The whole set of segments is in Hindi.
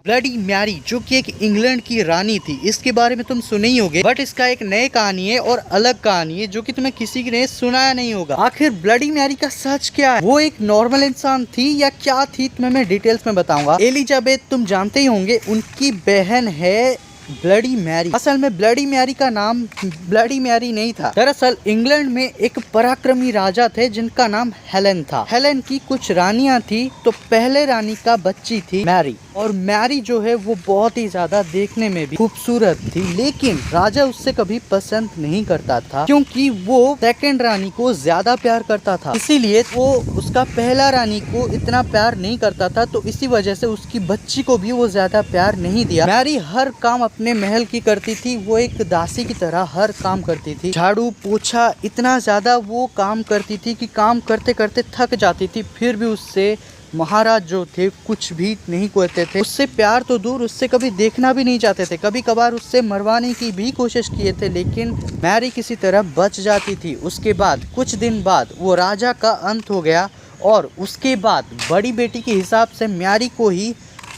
ब्लडी मैरी जो कि एक इंग्लैंड की रानी थी, इसके बारे में तुम सुने ही होगे, बट इसका एक नई कहानी है और अलग कहानी है जो कि तुम्हें किसी ने सुनाया नहीं होगा। आखिर ब्लडी मैरी का सच क्या है? वो एक नॉर्मल इंसान थी या क्या थी, तुम्हें मैं डिटेल्स में बताऊंगा। एलिजाबेथ तुम जानते ही होंगे, उनकी बहन है ब्लडी मैरी। असल में ब्लडी मैरी का नाम ब्लडी मैरी नहीं था। दरअसल इंग्लैंड में एक पराक्रमी राजा थे जिनका नाम हेलेन था। हेलेन की कुछ रानियां थी, तो पहले रानी का बच्ची थी मैरी, और मैरी जो है वो बहुत ही ज्यादा देखने में भी खूबसूरत थी, लेकिन राजा उससे कभी पसंद नहीं करता था क्योंकि वो सेकंड रानी को ज्यादा प्यार करता था। इसीलिए वो उसका पहला रानी को इतना प्यार नहीं करता था, तो इसी वजह से उसकी बच्ची को भी वो ज्यादा प्यार नहीं दिया। मैरी हर काम अपने महल की करती थी, वो एक दासी की तरह हर काम करती थी। झाड़ू पोछा इतना ज्यादा वो काम करती थी कि काम करते करते थक जाती थी, फिर भी उससे महाराज जो थे कुछ भी नहीं कहते थे। उससे प्यार तो दूर, उससे कभी देखना भी नहीं चाहते थे। कभी कभार उससे मरवाने की भी कोशिश किए थे, लेकिन मैरी किसी तरह बच जाती थी। उसके बाद कुछ दिन बाद वो राजा का अंत हो गया, और उसके बाद बड़ी बेटी के हिसाब से मैरी को ही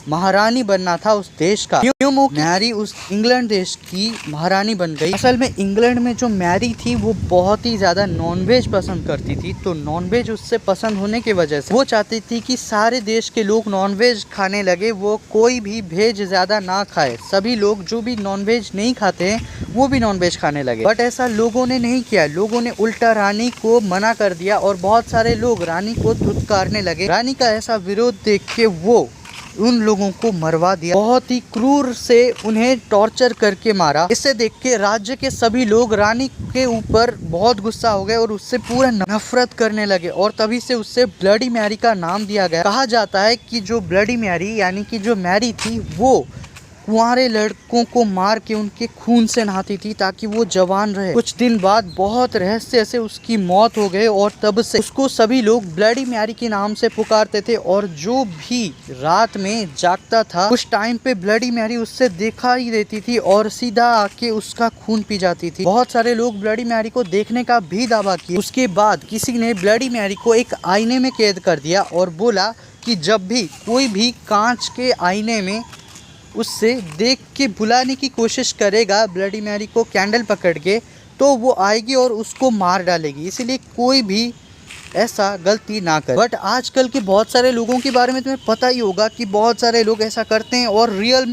महारानी बनना था उस देश का। क्यों मैरी उस इंग्लैंड देश की महारानी बन गई। असल में इंग्लैंड में जो मैरी थी वो बहुत ही ज्यादा नॉनवेज पसंद करती थी, तो नॉनवेज उससे पसंद होने की वजह से वो चाहती थी कि सारे देश के लोग नॉनवेज खाने लगे, वो कोई भी वेज ज्यादा ना खाए। सभी लोग जो भी नॉनवेज नहीं खाते हैं वो भी नॉनवेज खाने लगे, बट ऐसा लोगों ने नहीं किया। लोगों ने उल्टा रानी को मना कर दिया और बहुत सारे लोग रानी को धुतकारने लगे। रानी का ऐसा विरोध देख के वो उन लोगों को मरवा दिया, बहुत ही क्रूर से उन्हें टॉर्चर करके मारा। इसे देख के राज्य के सभी लोग रानी के ऊपर बहुत गुस्सा हो गए और उससे पूरा नफरत करने लगे, और तभी से उससे ब्लडी मैरी का नाम दिया गया। कहा जाता है कि जो ब्लडी मैरी यानी कि जो मैरी थी वो कुंवारे लड़कों को मार के उनके खून से नहाती थी ताकि वो जवान रहे। कुछ दिन बाद बहुत रहस्य से उसकी मौत हो गई, और तब से उसको सभी लोग ब्लडी मैरी के नाम से पुकारते थे। और जो भी रात में जागता था उस टाइम पे ब्लडी मैरी उससे देखा ही देती थी और सीधा आके उसका खून पी जाती थी। बहुत सारे लोग ब्लडी मैरी को देखने का भी दावा किया। उसके बाद किसी ने ब्लडी मैरी को एक आईने में कैद कर दिया और बोला कि जब भी कोई भी कांच के आईने में उससे देख के बुलाने की कोशिश करेगा ब्लडी मैरी को कैंडल पकड़ के, तो वो आएगी और उसको मार डालेगी। इसीलिए कोई भी ऐसा गलती ना करे। बट आजकल के बहुत सारे लोगों के बारे में तुम्हें पता ही होगा कि बहुत सारे लोग ऐसा करते हैं और रियल में